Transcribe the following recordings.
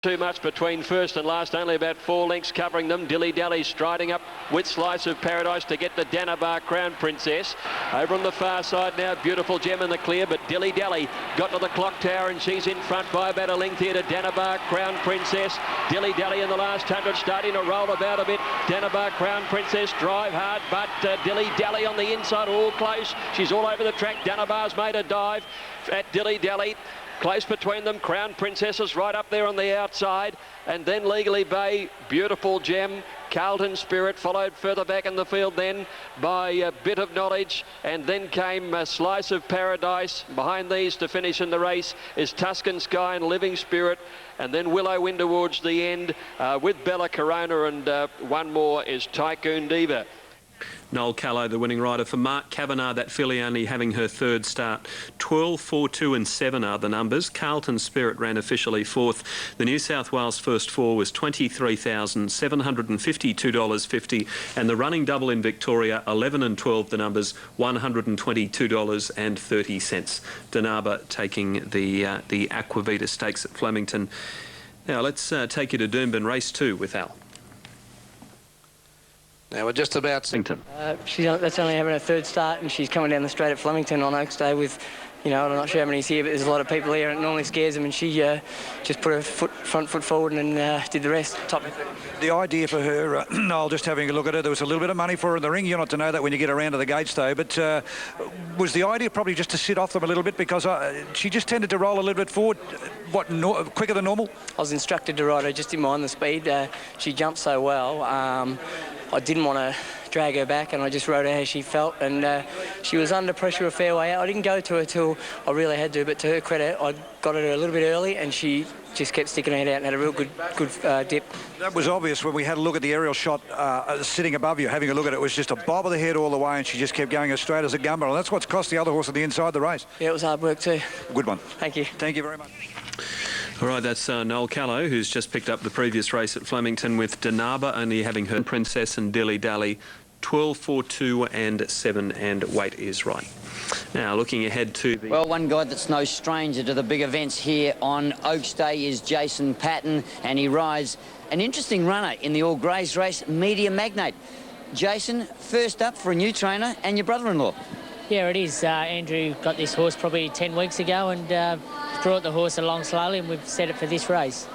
Too much between first and last, only about 4 lengths covering them. Dilly Dally striding up with Slice of Paradise to get the Danabar Crown Princess. Over on the far side now, Beautiful Gem in the clear, but Dilly Dally got to the clock tower and she's in front by about a length here to Danabar Crown Princess. Dilly Dally in the last 100 starting to roll about a bit. Danabar Crown Princess drive hard, but Dilly Dally on the inside, all close. She's all over the track. Danabar's made a dive at Dilly Dally. Close between them, Crown Princesses right up there on the outside, and then Legally Bay, Beautiful Gem, Carlton Spirit, followed further back in the field then by a Bit of Knowledge, and then came a Slice of Paradise. Behind these to finish in the race is Tuscan Sky and Living Spirit, and then Willow Wind towards the end with Bella Corona, and one more is Tycoon Diva. Noel Callow, the winning rider for Mark Kavanagh, that filly only having her third start. 12, 4, 2 and 7 are the numbers. Carlton Spirit ran officially fourth. The New South Wales first four was $23,752.50, and the running double in Victoria, 11 and 12 the numbers, $122.30. Danabar taking the Aquavita Stakes at Flemington. Now let's take you to Doomben, race 2 with Al. Now we're just about... That's only having her third start, and she's coming down the straight at Flemington on Oaks Day with, I'm not sure how many's here, but there's a lot of people here and it normally scares them, and she just put her front foot forward and did the rest. Top. The idea for her, Noel, just having a look at her, there was a little bit of money for her in the ring. You're not to know that when you get around to the gates, though, but was the idea probably just to sit off them a little bit, because she just tended to roll a little bit forward, quicker than normal? I was instructed to ride her, just didn't mind the speed. She jumped so well. I didn't want to drag her back, and I just rode her how she felt, and she was under pressure a fair way out. I didn't go to her till I really had to, but to her credit, I got at her a little bit early, and she just kept sticking her head out and had a real good dip. That was obvious when we had a look at the aerial shot sitting above you, having a look at it. It was just a bob of the head all the way, and she just kept going as straight as a gumbo, and that's what's cost the other horse on the inside the race. Yeah, it was hard work too. Good one. Thank you. Thank you very much. All right, that's Noel Callow, who's just picked up the previous race at Flemington with Danabar only having her Princess and Dilly Dally. 12, 4, 2 and 7, and weight is right. Now looking ahead to the... Well, one guy that's no stranger to the big events here on Oaks Day is Jason Patton, and he rides an interesting runner in the All Greys race, Media Magnate. Jason, first up for a new trainer and your brother-in-law. Yeah, it is. Andrew got this horse probably 10 weeks ago and brought the horse along slowly, and we've set it for this race.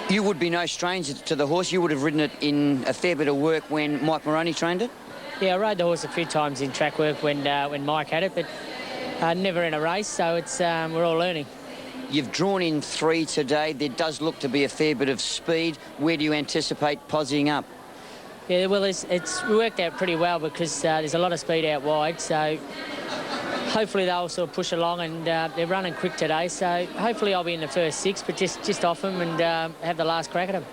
You would be no stranger to the horse. You would have ridden it in a fair bit of work when Mike Moroney trained it? Yeah, I rode the horse a few times in track work when Mike had it, but never in a race, so it's we're all learning. You've drawn in 3 today. There does look to be a fair bit of speed. Where do you anticipate posing up? Yeah, well, it's worked out pretty well because there's a lot of speed out wide, so hopefully they'll sort of push along, and they're running quick today, so hopefully I'll be in the first 6, but just off them and have the last crack at them.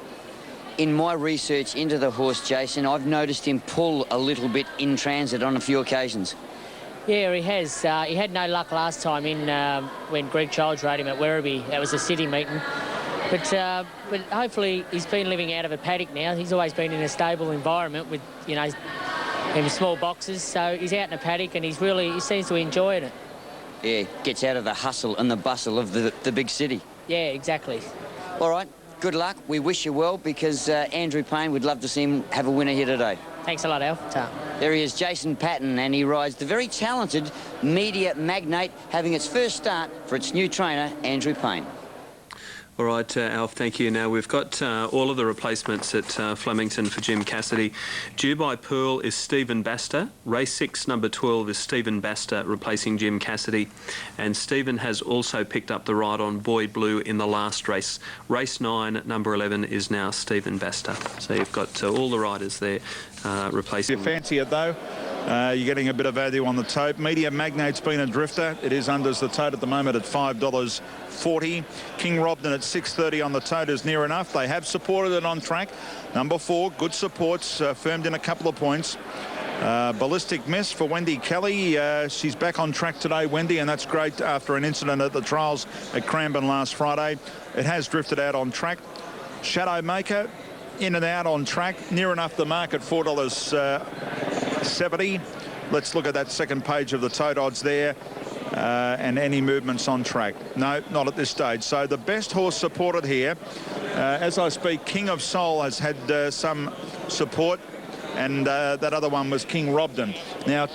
In my research into the horse, Jason, I've noticed him pull a little bit in transit on a few occasions. Yeah, he has. He had no luck last time in when Greg Childs rode him at Werribee. That was a city meeting. But hopefully he's been living out of a paddock now. He's always been in a stable environment with, in small boxes. So he's out in a paddock and he seems to enjoy it. Yeah, gets out of the hustle and the bustle of the big city. Yeah, exactly. All right, good luck. We wish you well, because Andrew Payne would love to see him have a winner here today. Thanks a lot, Al. There he is, Jason Patton, and he rides the very talented Media Magnate, having its first start for its new trainer, Andrew Payne. All right, Alf, thank you. Now, we've got all of the replacements at Flemington for Jim Cassidy. Dubai Pearl is Stephen Baster. Race 6, number 12, is Stephen Baster replacing Jim Cassidy. And Stephen has also picked up the ride on Boy Blue in the last race. Race 9, number 11, is now Stephen Baster. So you've got all the riders there replacing... You fancy it, though. You're getting a bit of value on the tote. Media Magnate's been a drifter. It is unders the tote at the moment at $5.40. King Robden at $6.30 on the tote is near enough. They have supported it on track. Number 4, good supports, firmed in a couple of points. Ballistic Miss for Wendy Kelly. She's back on track today, Wendy, and that's great after an incident at the trials at Cranbourne last Friday. It has drifted out on track. Shadow Maker in and out on track, near enough the mark at $4.70. Let's look at that second page of the tote odds there. and any movements on track. No, not at this stage. So the best horse supported here, as I speak, King of Soul has had some support, and that other one was King Robden. Now,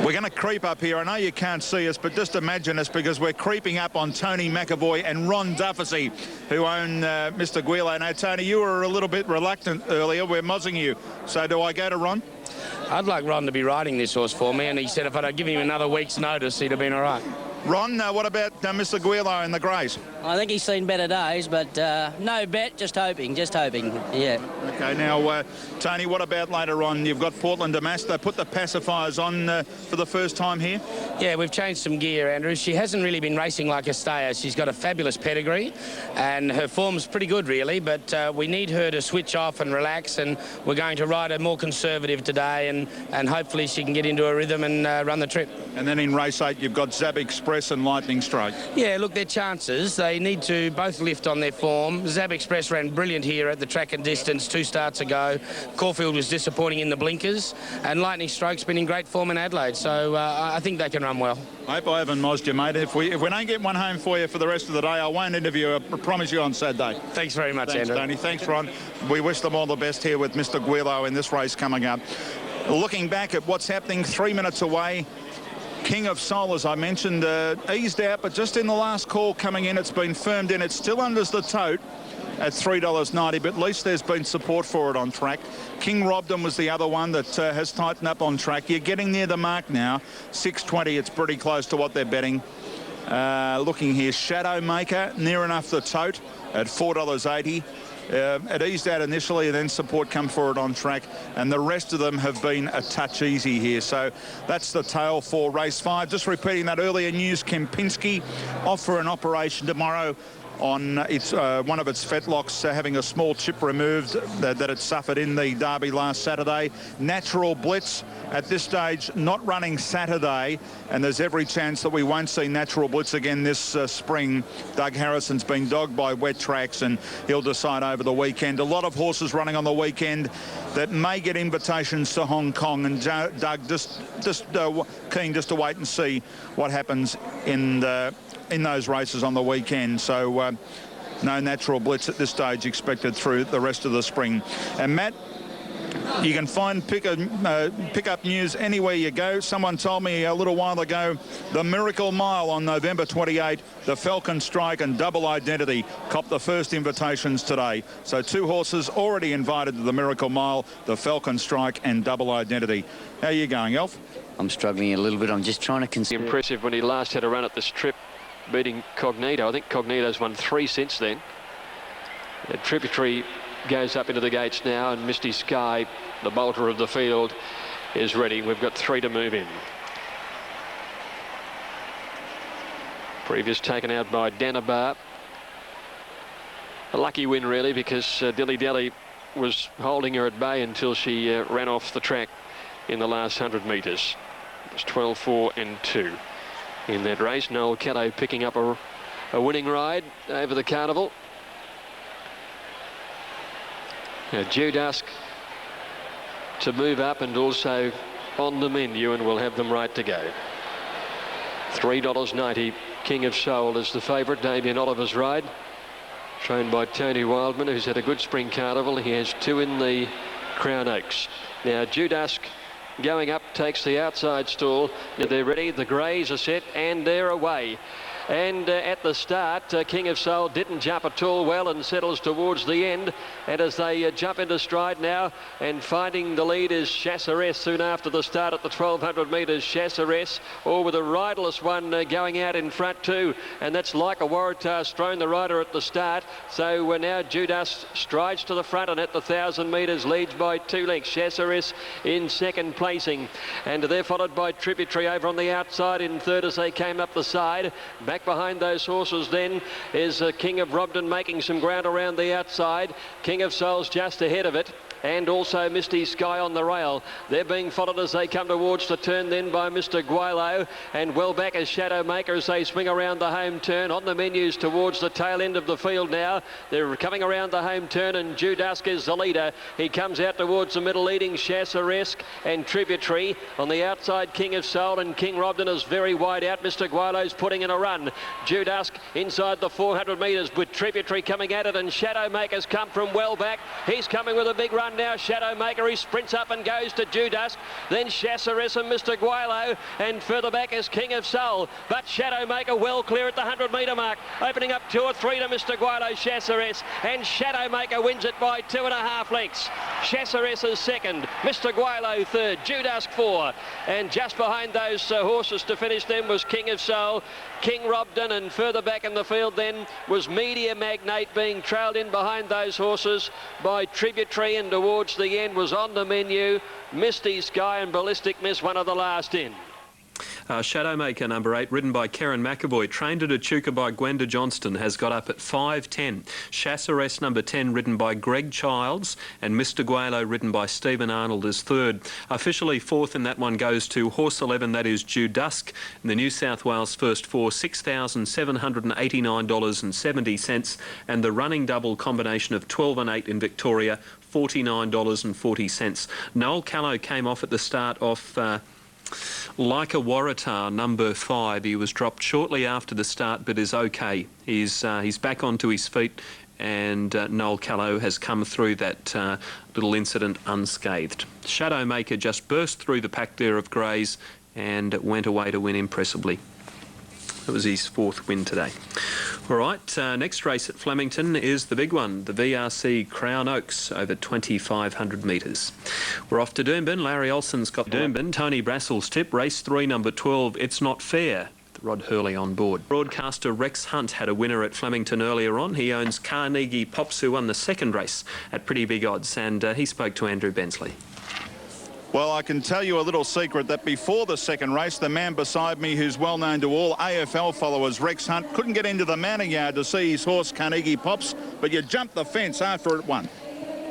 we're going to creep up here. I know you can't see us, but just imagine us, because we're creeping up on Tony McAvoy and Ron Dufficy, who own Mr. Guilo. Now, Tony, you were a little bit reluctant earlier. We're mozzing you. So do I go to Ron? I'd like Ron to be riding this horse for me, and he said if I'd give him another week's notice, he'd have been all right. Ron, what about Mr. Guilo and the Greys? I think he's seen better days, but no bet, just hoping, yeah. OK, now, Tony, what about later on? You've got Portland Damask. They put the pacifiers on for the first time here. Yeah, we've changed some gear, Andrew. She hasn't really been racing like a stayer. She's got a fabulous pedigree, and her form's pretty good, really, but we need her to switch off and relax, and we're going to ride her more conservative today, and hopefully she can get into a rhythm and run the trip. And then in race 8, you've got Zab Express and Lightning Strike. Yeah, look, their chances. They need to both lift on their form. Zab Express ran brilliant here at the track and distance 2 starts ago. Caulfield was disappointing in the blinkers, and Lightning Strike's been in great form in Adelaide, so I think they can run well. I hope I haven't mozzed you, mate. If we don't get one home for you for the rest of the day, I won't interview. I promise you on Saturday. Thanks very much, Thanks, Andrew. Tony. Thanks, Ron. We wish them all the best here with Mr. Guilo in this race coming up. Looking back at what's happening 3 minutes away, King of Soul, as I mentioned, eased out, but just in the last call coming in, it's been firmed in. It's still under the tote at $3.90, but at least there's been support for it on track. King Robden was the other one that has tightened up on track. You're getting near the mark now. 6.20, it's pretty close to what they're betting. Looking here, Shadow Maker, near enough the tote at $4.80. It eased out initially, and then support come for it on track, and the rest of them have been a touch easy here. So that's the tail for race 5. Just repeating that earlier news, Kempinski off for an operation tomorrow on one of its fetlocks, having a small chip removed that it suffered in the Derby last Saturday. Natural Blitz at this stage not running Saturday, and there's every chance that we won't see Natural Blitz again this spring. Doug Harrison's been dogged by wet tracks, and he'll decide over the weekend. A lot of horses running on the weekend that may get invitations to Hong Kong, and Doug just keen just to wait and see what happens in those races on the weekend. So no Natural Blitz at this stage expected through the rest of the spring. And Matt, you can pick up news anywhere you go. Someone told me a little while ago the Miracle Mile on November 28, the Falcon Strike and Double Identity copped the first invitations today. So 2 horses already invited to the Miracle Mile, the Falcon Strike and Double Identity. How are you going, Elf? I'm struggling a little bit. I'm just trying to consider. Impressive when he last had a run at this trip, beating Cognito. I think Cognito's won 3 since then. Tributary goes up into the gates now, and Misty Sky, the bolter of the field, is ready. We've got 3 to move in. Previous taken out by Danabar. A lucky win, really, because Dilly Dally was holding her at bay until she ran off the track in the last 100 metres. It was 12-4 and 2 in that race. Noel Caddo picking up a winning ride over the carnival. Due Dusk to move up, and also on the menu, and we'll have them right to go. $3.90. King of Soul is the favourite. Damien Oliver's ride, trained by Tony Wildman, who's had a good spring carnival. He has 2 in the Crown Oaks. Now Due Dusk going up takes the outside stall. They're ready. The Greys are set, and they're away. And at the start, King of Soul didn't jump at all well and settles towards the end. And as they jump into stride now, and finding the lead is Chasseresse soon after the start at the 1200 metres. Chasseresse, or with a riderless one going out in front too. And that's Like a Waratah, Strone the rider at the start. So now Due Dusk strides to the front, and at the 1000 metres leads by 2 lengths. Chasseresse in second placing. And they're followed by Tributary over on the outside in third as they came up the side. Back behind those horses then is King of Robden making some ground around the outside. King of Soul's just ahead of it. and also Misty Sky on the rail. They're being followed as they come towards the turn then by Mr. Guelo, and well back as Shadowmaker as they swing around the home turn. On the menus towards the tail end of the field now. They're coming around the home turn, and Judusk is the leader. He comes out towards the middle, leading Chasseresque and Tributary. On the outside, King of Soul, and King Robden is very wide out. Mr. Guelo's putting in a run. Judusk inside the 400 metres with Tributary coming at it, and Shadowmaker's come from well back. He's coming with a big run now. Shadowmaker, he sprints up and goes to Judusk. Then Chasseresque and Mr. Guelo, and further back is King of Soul. But Shadowmaker well clear at the 100 metre mark, opening up 2 or 3 to Mr. Guelo, Chasseresque, and Shadowmaker wins it by 2.5 lengths. Chasseresque is second, Mr. Guelo third, Judusk 4, and just behind those horses to finish them was King of Soul, King Robden, and further back in the field then was Media Magnate being trailed in behind those horses by Tributary, and towards the end was On the Menu, Misty Sky, and Ballistic Miss, one of the last in. Shadowmaker, number 8, ridden by Karen McAvoy, trained at Echuca by Gwenda Johnston, has got up at 5.10. Chasseresque, number 10, ridden by Greg Childs, and Mr. Guelo, ridden by Stephen Arnold, is third. Officially fourth in that one goes to horse 11, that is Judusk, in the New South Wales first four, $6,789.70, and the running double combination of 12 and 8 in Victoria, $49.40. Noel Callow came off at the start off Like a Waratah, number 5. He was dropped shortly after the start, but is okay. He's back onto his feet, and Noel Callow has come through that little incident unscathed. Shadowmaker just burst through the pack there of greys and went away to win impressively. That was his 4th win today. All right, next race at Flemington is the big one, the VRC Crown Oaks over 2,500 metres. We're off to Doomben. Larry Olsen's got Doomben. Tony Brassell's tip, race 3, number 12, It's Not Fair. Rod Hurley on board. Broadcaster Rex Hunt had a winner at Flemington earlier on. He owns Carnegie Pops, who won the 2nd race at pretty big odds, and he spoke to Andrew Bensley. Well, I can tell you a little secret that before the 2nd race, the man beside me, who's well known to all AFL followers, Rex Hunt, couldn't get into the manor yard to see his horse Carnegie Pops, but you jumped the fence after it won.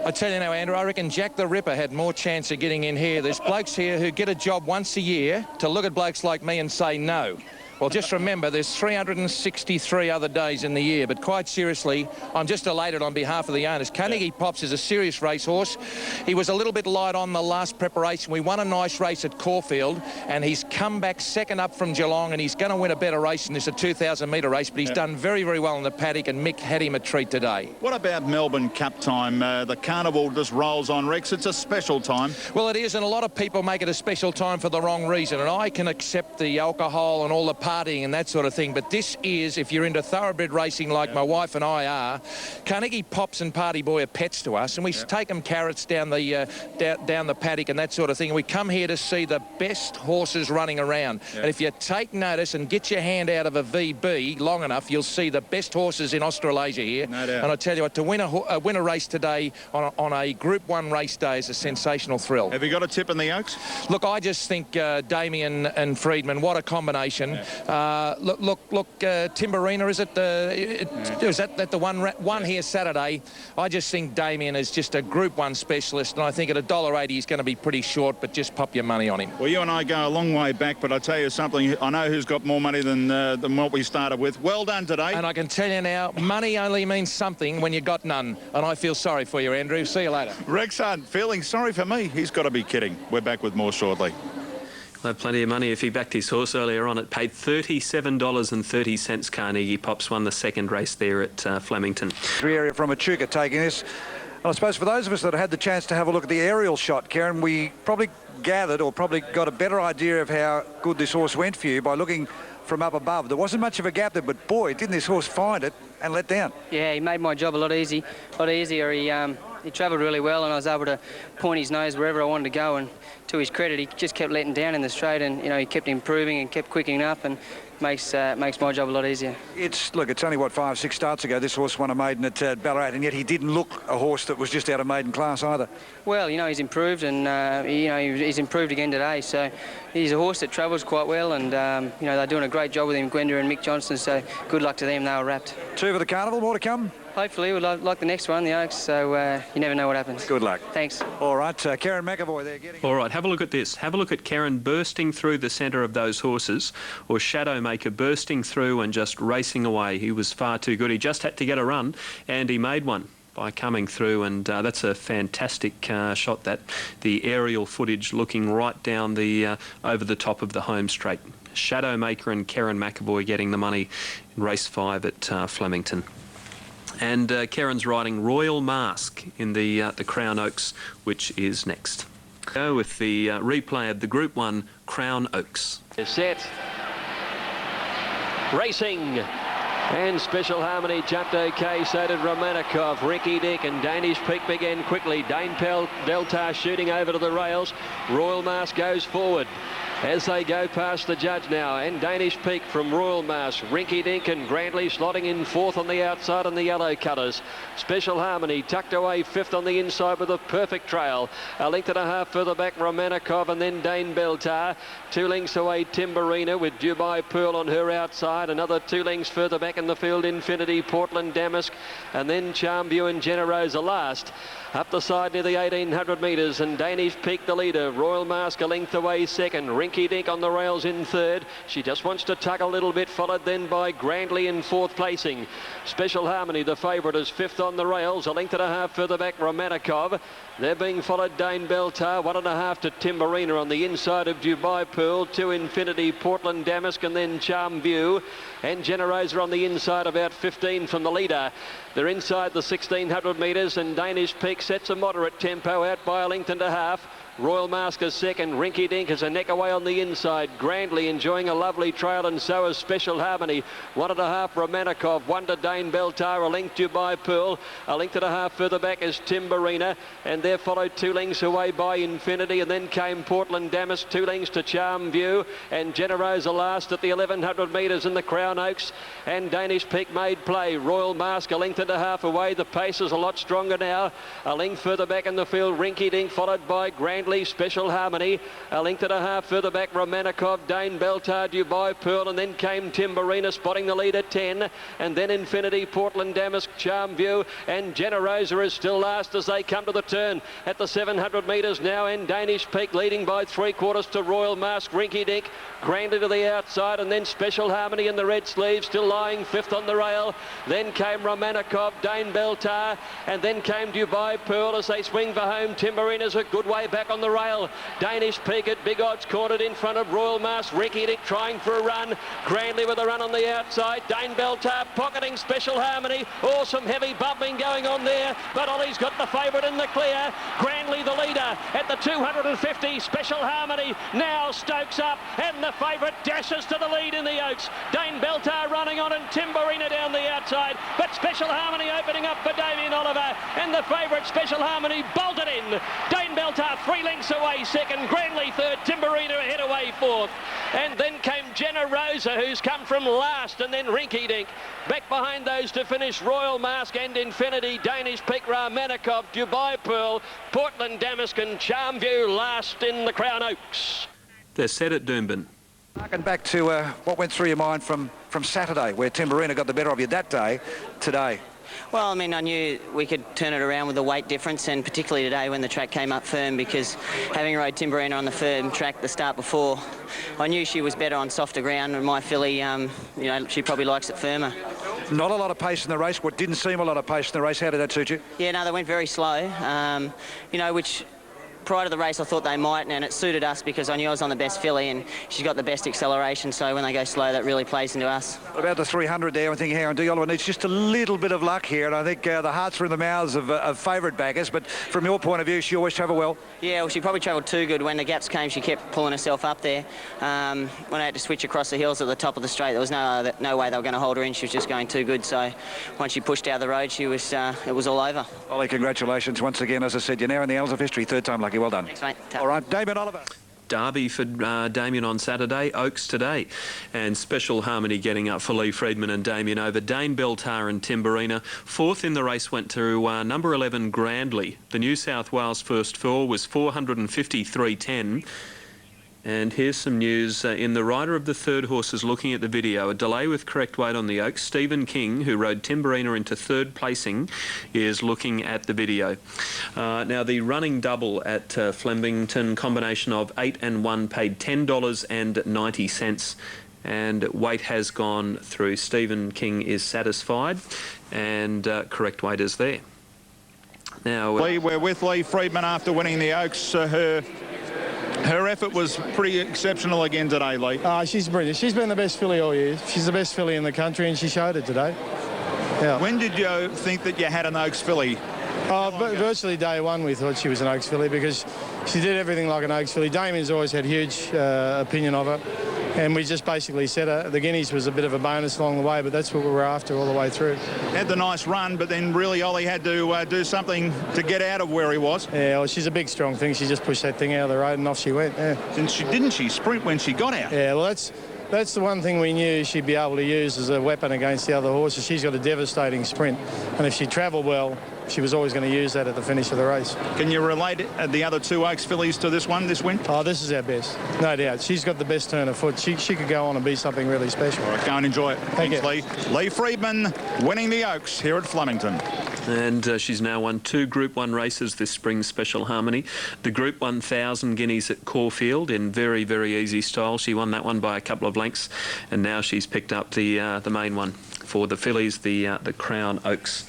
I tell you now, Andrew, I reckon Jack the Ripper had more chance of getting in here. There's blokes here who get a job once a year to look at blokes like me and say no. Well, just remember, there's 363 other days in the year. But quite seriously, I'm just elated on behalf of the owners. Carnegie Pops is a serious racehorse. He was a little bit light on the last preparation. We won a nice race at Caulfield, and he's come back 2nd up from Geelong, and he's going to win a better race than this, a 2,000-metre race. But he's done very, very well in the paddock, and Mick had him a treat today. What about Melbourne Cup time? The carnival just rolls on, Rex. It's a special time. Well, it is, and a lot of people make it a special time for the wrong reason. And I can accept the alcohol and all the partying and that sort of thing, but this is, if you're into thoroughbred racing like my wife and I are, Carnegie Pops and Party Boy are pets to us, and we take them carrots down the paddock and that sort of thing. And we come here to see the best horses running around. And if you take notice and get your hand out of a VB long enough, you'll see the best horses in Australasia here. No doubt. And I tell you what, to win a race today on a Group 1 race day is a sensational thrill. Have you got a tip in the Oaks? Look, I just think Damien and Friedman, what a combination. Look, Timberina, is it? Is that the one here Saturday? I just think Damien is just a Group 1 specialist, and I think at $1.80 he's going to be pretty short, but just pop your money on him. Well, you and I go a long way back, but I tell you something, I know who's got more money than what we started with. Well done today. And I can tell you now, money only means something when you got none, and I feel sorry for you, Andrew. See you later. Rex Hunt, feeling sorry for me? He's got to be kidding. We're back with more shortly. He'll have plenty of money if he backed his horse earlier on. It paid $37.30. Carnegie Pops won the 2nd race there at Flemington. Area from Echuca taking this. And I suppose for those of us that had the chance to have a look at the aerial shot, Karen, we probably gathered or probably got a better idea of how good this horse went for you by looking from up above. There wasn't much of a gap there, but boy, didn't this horse find it and let down. Yeah, he made my job a lot easier. He travelled really well, and I was able to point his nose wherever I wanted to go, and to his credit, he just kept letting down in the straight, and he kept improving and kept quickening up, and makes my job a lot easier. It's only what 5-6 starts ago this horse won a maiden at Ballarat, and yet he didn't look a horse that was just out of maiden class either. Well, he's improved, and he's improved again today. So he's a horse that travels quite well, and they're doing a great job with him, Gwenda and Mick Johnston. So good luck to them. They were wrapped. 2 for the carnival. More to come. Hopefully, we'll like the next one, the Oaks, so you never know what happens. Good luck. Thanks. All right, Karen McAvoy there getting... All right, have a look at this. Have a look at Karen bursting through the centre of those horses, or Shadowmaker bursting through and just racing away. He was far too good. He just had to get a run, and he made one by coming through, and that's a fantastic shot, that the aerial footage looking right down the over the top of the home straight. Shadowmaker and Karen McAvoy getting the money in race 5 at Flemington. And Karen's riding Royal Mask in the Crown Oaks, which is next. Go with the replay of the Group 1 Crown Oaks. Set. Racing. And Special Harmony jumped okay, so did Romanikov. Ricky Dick and Danish Peak began quickly. Dane Beltar shooting over to the rails. Royal Mask goes forward as they go past the judge now, and Danish Peak from Royal Mask. Rinky Dink and Grantley slotting in 4th on the outside on the yellow colours. Special Harmony tucked away 5th on the inside with a perfect trail. A length and a half further back, Romanikov, and then Dane Beltar. 2 lengths away, Timberina with Dubai Pearl on her outside. Another 2 lengths further back in the field, Infinity, Portland Damask, and then Charmview and Generosa last. Up the side near the 1800 metres, and Danish Peak the leader. Royal Mask a length away second. Rinky Dink on the rails in 3rd. She just wants to tuck a little bit, followed then by Grantley in 4th placing. Special Harmony, the favourite, is 5th on the rails. A length and a half further back, Romanikov. They're being followed Dane Beltar, 1.5 to Timberina on the inside of Dubai Pearl. 2 Infinity, Portland Damask, and then Charmview. And Generosa on the inside, about 15 from the leader. They're inside the 1600 metres, and Danish Peak sets a moderate tempo out by a length and a half. Royal Mask is second. Rinky Dink is a neck away on the inside. Grantley enjoying a lovely trail, and so is Special Harmony. 1.5 Romanikov, 1 to Dane Beltar, a length Dubai Pearl. A length and a half further back is Timberina, and they're followed 2 lengths away by Infinity, and then came Portland Damask, 2 lengths to Charmview, and Generosa last at the 1100 metres in the Crown Oaks, and Danish Peak made play. Royal Mask a length and a half away. The pace is a lot stronger now. A length further back in the field, Rinky Dink, followed by Grantley, Special Harmony. A length and a half further back, Romanikov, Dane Beltar, Dubai Pearl, and then came Timberina spotting the lead at 10, and then Infinity, Portland Damask, Charmview, and Generosa is still last as they come to the turn at the 700 metres now, and Danish Peak leading by 3/4 to Royal Mask. Rinky Dink, Grantley to the outside, and then Special Harmony in the red sleeves still lying 5th on the rail. Then came Romanikov, Dane Beltar, and then came Dubai Pearl as they swing for home. Timberina's a good way back on the rail. Danish Peak at big odds cornered in front of Royal Mask. Ricky Dick trying for a run. Grantley with a run on the outside. Dane Beltar pocketing Special Harmony. Awesome heavy bumping going on there, but Ollie's got the favourite in the clear. Grantley the leader at the 250. Special Harmony now Stokes up, and the favourite dashes to the lead in the Oaks. Dane Beltar running on, and Timberina down the outside, but Special Harmony opening up for Damien Oliver, and the favourite Special Harmony bolted in. Dane Beltar 3 lengths away second, Grantley third, Timberina ahead away 4th, and then came Generosa, who's come from last, and then Rinky Dink. Back behind those to finish Royal Mask and Infinity, Danish Peak, Romanikov, Dubai Pearl, Portland Damask, and Charmview last in the Crown Oaks. They're set at Doomben. Harking back to what went through your mind from Saturday, where Timberina got the better of you that day, today. Well, I mean, I knew we could turn it around with the weight difference, and particularly today when the track came up firm, because having rode Timberina on the firm track the start before, I knew she was better on softer ground, and my filly, you know, she probably likes it firmer. Not a lot of pace in the race. What didn't seem a lot of pace in the race. How did that suit you? Yeah, no, they went very slow, you know, which prior to the race I thought they might, and it suited us because I knew I was on the best filly and she's got the best acceleration, so when they go slow that really plays into us. What about the 300 there? I think Harron D. Oliver needs just a little bit of luck here, and I think the hearts are in the mouths of favourite backers, but from your point of view, she always travelled well. Yeah, well, she probably travelled too good. When the gaps came, she kept pulling herself up there. When I had to switch across the hills at the top of the straight, there was no way they were going to hold her in. She was just going too good, so once she pushed out the road, she was it was all over. Ollie, congratulations once again. As I said, you're now in the annals of history. 3rd time lucky. Well done. Thanks, mate. All right, Damien Oliver. Derby for Damien on Saturday, Oaks today, and Special Harmony getting up for Lee Freedman and Damien over Dane Beltar and Timberina. 4th in the race went to number 11 Grantley. The New South Wales first four was 453.10. And here's some news. In the rider of the third horse is looking at the video. A delay with correct weight on the Oaks. Stephen King, who rode Timberina into third placing, is looking at the video. Now, the running double at Flemington, combination of 8 and 1, paid $10.90. And weight has gone through. Stephen King is satisfied, and correct weight is there. Now, We're with Lee Freedman after winning the Oaks. Her effort was pretty exceptional again today, Lee. She's brilliant. She's been the best filly all year. She's the best filly in the country, and she showed it today. Yeah. When did you think that you had an Oaks filly? Virtually day one we thought she was an Oaks filly, because she did everything like an Oaks filly. Damien's always had huge opinion of her, and we just basically said the Guineas was a bit of a bonus along the way, but that's what we were after all the way through. Had the nice run, but then really Ollie had to do something to get out of where he was. Yeah, well, she's a big, strong thing. She just pushed that thing out of the road and off she went. Yeah. And didn't she sprint when she got out? Yeah, well, that's the one thing we knew she'd be able to use as a weapon against the other horses. She's got a devastating sprint, and if she travelled well, she was always going to use that at the finish of the race. Can you relate the other two Oaks fillies to this win? Oh, this is our best, no doubt. She's got the best turn of foot. She could go on and be something really special. All right, go and enjoy it. Thank you. Lee. Lee Freedman winning the Oaks here at Flemington. And she's now won 2 Group 1 races this spring, Special Harmony. The Group 1000 Guineas at Caulfield in very, very easy style. She won that one by a couple of lengths, and now she's picked up the main one for the fillies, the Crown Oaks.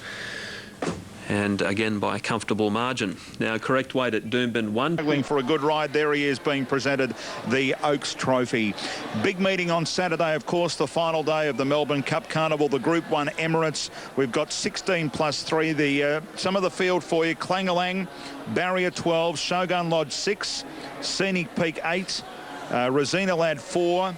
And again by a comfortable margin. Now, correct weight at Doomben 1. Struggling for a good ride. There he is being presented the Oaks Trophy. Big meeting on Saturday, of course, the final day of the Melbourne Cup Carnival, the Group 1 Emirates. We've got 16 plus 3. Some of the field for you: Clangalang, Barrier 12, Shogun Lodge 6, Scenic Peak 8, Rosina Lad 4,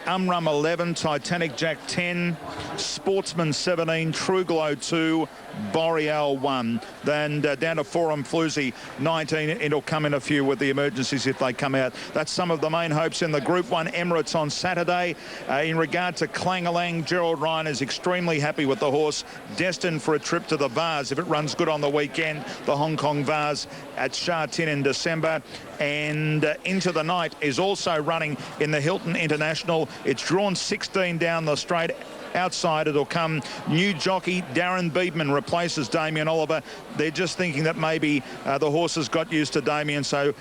Umrum 11, Titanic Jack 10, Sportsman 17, True Glow 2, Boreal 1. Then down to Forum Floozy 19. It'll come in a few with the emergencies if they come out. That's some of the main hopes in the Group 1 Emirates on Saturday. In regard to Clangalang, Gerald Ryan is extremely happy with the horse, destined for a trip to the Vase if it runs good on the weekend, the Hong Kong Vase at Sha Tin in December. And Into the Night is also running in the Hilton International. It's drawn 16 down the straight. Outside it'll come new jockey Darren Beedman replaces Damien Oliver. They're just thinking that maybe the horse has got used to Damien, so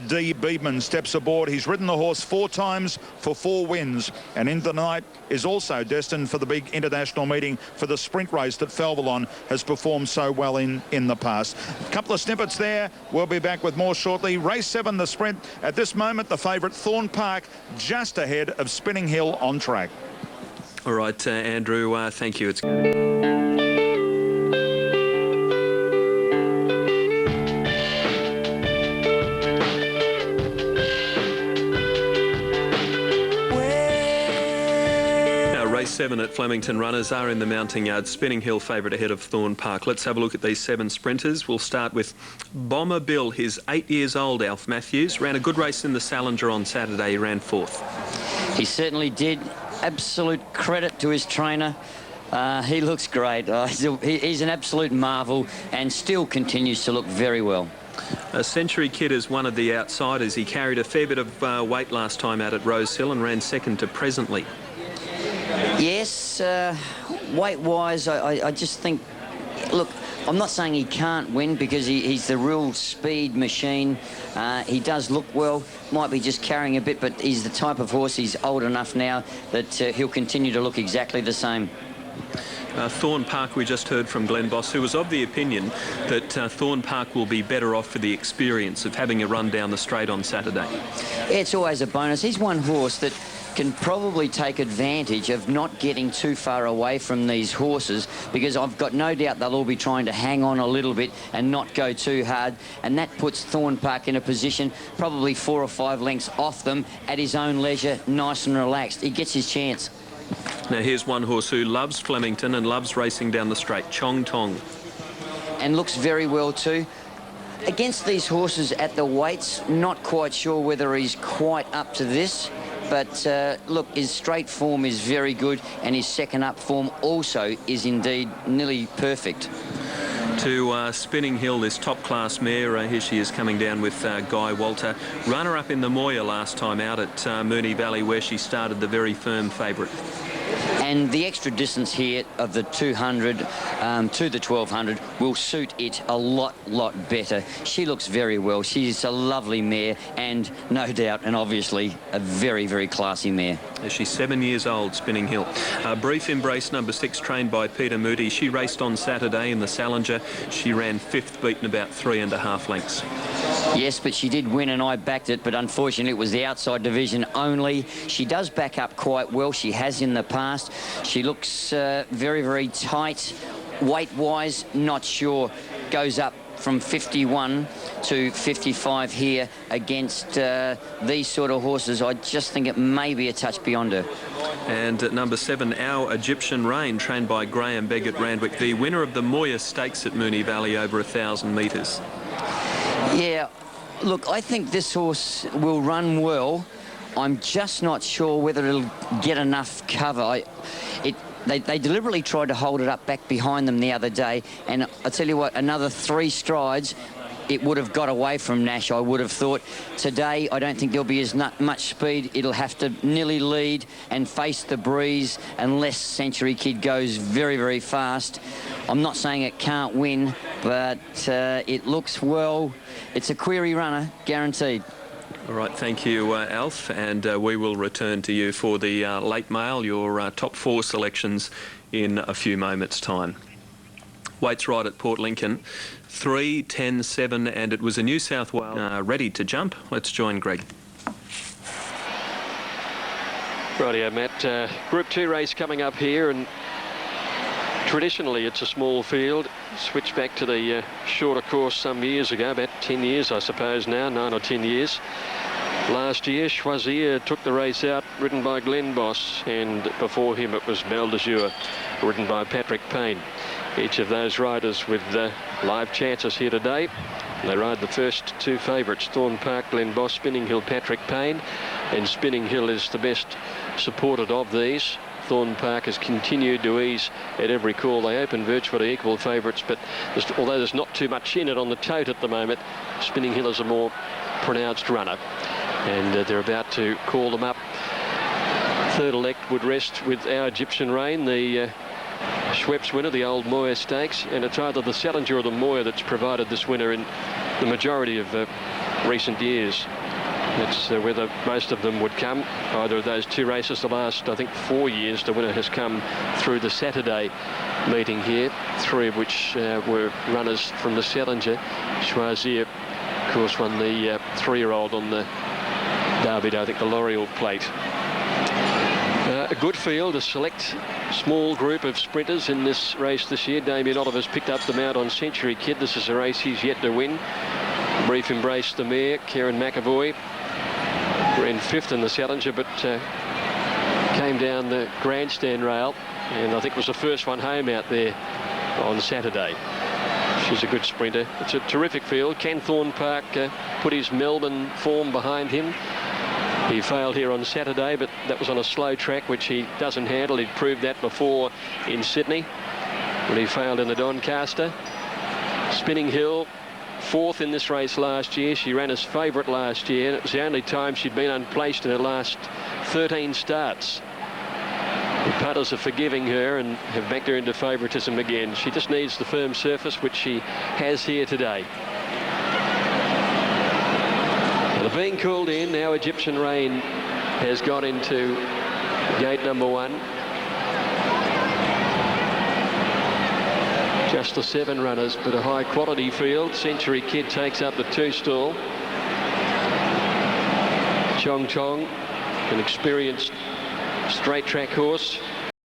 D. Beedman steps aboard. He's ridden the horse 4 times for 4 wins, and Into the Night is also destined for the big international meeting for the sprint race that Felvalon has performed so well in the past. A couple of snippets there. We'll be back with more shortly. Race 7, the sprint. At this moment, the favourite Thorn Park just ahead of Spinning Hill on track. All right, Andrew, thank you. Race 7 at Flemington. Runners are in the mounting yard. Spinning Hill favourite ahead of Thorn Park. Let's have a look at these 7 sprinters. We'll start with Bomber Bill. He's 8 years old, Alf Matthews. Ran a good race in the Salinger on Saturday. He ran 4th. He certainly did. Absolute credit to his trainer. He looks great. He's an absolute marvel and still continues to look very well. Century Kid is one of the outsiders. He carried a fair bit of weight last time out at Rosehill and ran 2nd to Presently. Yes, weight-wise, I just think, look, I'm not saying he can't win because he's the real speed machine. He does look well, might be just carrying a bit, but he's the type of horse, he's old enough now that he'll continue to look exactly the same. Thorn Park, we just heard from Glenn Boss, who was of the opinion that Thorn Park will be better off for the experience of having a run down the straight on Saturday. It's always a bonus. He's one horse that can probably take advantage of not getting too far away from these horses, because I've got no doubt they'll all be trying to hang on a little bit and not go too hard, and that puts Thorn Park in a position probably 4 or 5 lengths off them at his own leisure, nice and relaxed. He gets his chance. Now here's one horse who loves Flemington and loves racing down the straight, Chong Tong. And looks very well too. Against these horses at the weights, not quite sure whether he's quite up to this. But look, his straight form is very good, and his second up form also is indeed nearly perfect. to Spinning Hill, this top-class mare. Here she is coming down with Guy Walter. Runner-up in the Moya last time out at Moonee Valley, where she started the very firm favourite. And the extra distance here of the 200 to the 1200 will suit it a lot better. She looks very well. She's a lovely mare, and no doubt, and obviously, a very classy mare. She's 7 years old, Spinning Hill. Brief Embrace, number 6, trained by Peter Moody. She raced on Saturday in the Salinger. She ran 5th, beaten about 3.5 lengths. Yes, but she did win, and I backed it, but unfortunately it was the outside division only. She does back up quite well. She has in the past. She looks very tight. Weight-wise, not sure. Goes up from 51 to 55 here against these sort of horses. I just think it may be a touch beyond her. And at number 7, Our Egyptian Rain, trained by Graham Begg at Randwick, the winner of the Moya Stakes at Moonee Valley over 1,000 metres. Yeah, look, I think this horse will run well. I'm just not sure whether it'll get enough cover. They deliberately tried to hold it up back behind them the other day, and I tell you what, another 3 strides, it would have got away from Nash, I would have thought. Today, I don't think there'll be as much speed. It'll have to nearly lead and face the breeze unless Century Kid goes very fast. I'm not saying it can't win, but it looks well. It's a query runner, guaranteed. All right, thank you, Alf, and we will return to you for the late mail, your top 4 selections in a few moments' time. Weights right at Port Lincoln, 3, 10, 7, and it was a New South Wales ready to jump. Let's join Greg. Rightio, Matt. Group 2 race coming up here, and traditionally it's a small field. Switched back to the shorter course some years ago, about 10 years I suppose now, 9 or 10 years. Last year Choisir took the race out, ridden by Glenn Boss, and before him it was Belle de Jour, ridden by Patrick Payne. Each of those riders with live chances here today. They ride the first 2 favourites, Thorn Park, Glenn Boss, Spinning Hill, Patrick Payne, and Spinning Hill is the best supported of these. Thorn Park has continued to ease at every call. They open virtually equal favourites, but although there's not too much in it on the tote at the moment, Spinning Hill is a more pronounced runner, and they're about to call them up. Third elect would rest with Our Egyptian Rain, the Schweppes winner, the old Moya Stakes, and it's either the Salinger or the Moya that's provided this winner in the majority of recent years. That's whether most of them would come. Either of those 2 races, the last, I think, 4 years, the winner has come through the Saturday meeting here, 3 of which were runners from the Salinger. Choisir, of course, won the 3-year-old on the Derby, I think, the L'Oreal plate. A good field, a select small group of sprinters in this race this year. Damien Oliver's picked up the mount on Century Kid. This is a race he's yet to win. Brief Embrace, the mare, Kieran McAvoy, ran 5th in the Salinger, but came down the grandstand rail, and I think was the first one home out there on Saturday. She's a good sprinter. It's a terrific field. Can Thorn Park put his Melbourne form behind him? He failed here on Saturday, but that was on a slow track, which he doesn't handle. He'd proved that before in Sydney when he failed in the Doncaster. Spinning Hill, 4th in this race last year. She ran as favourite last year, and it was the only time she'd been unplaced in her last 13 starts. The punters are forgiving her and have backed her into favouritism again. She just needs the firm surface, which she has here today. They're being called in. Now Egyptian Rain has got into gate number 1. Just the 7 runners, but a high quality field. Century Kid takes up the 2 stall. Chong Chong, an experienced straight track horse,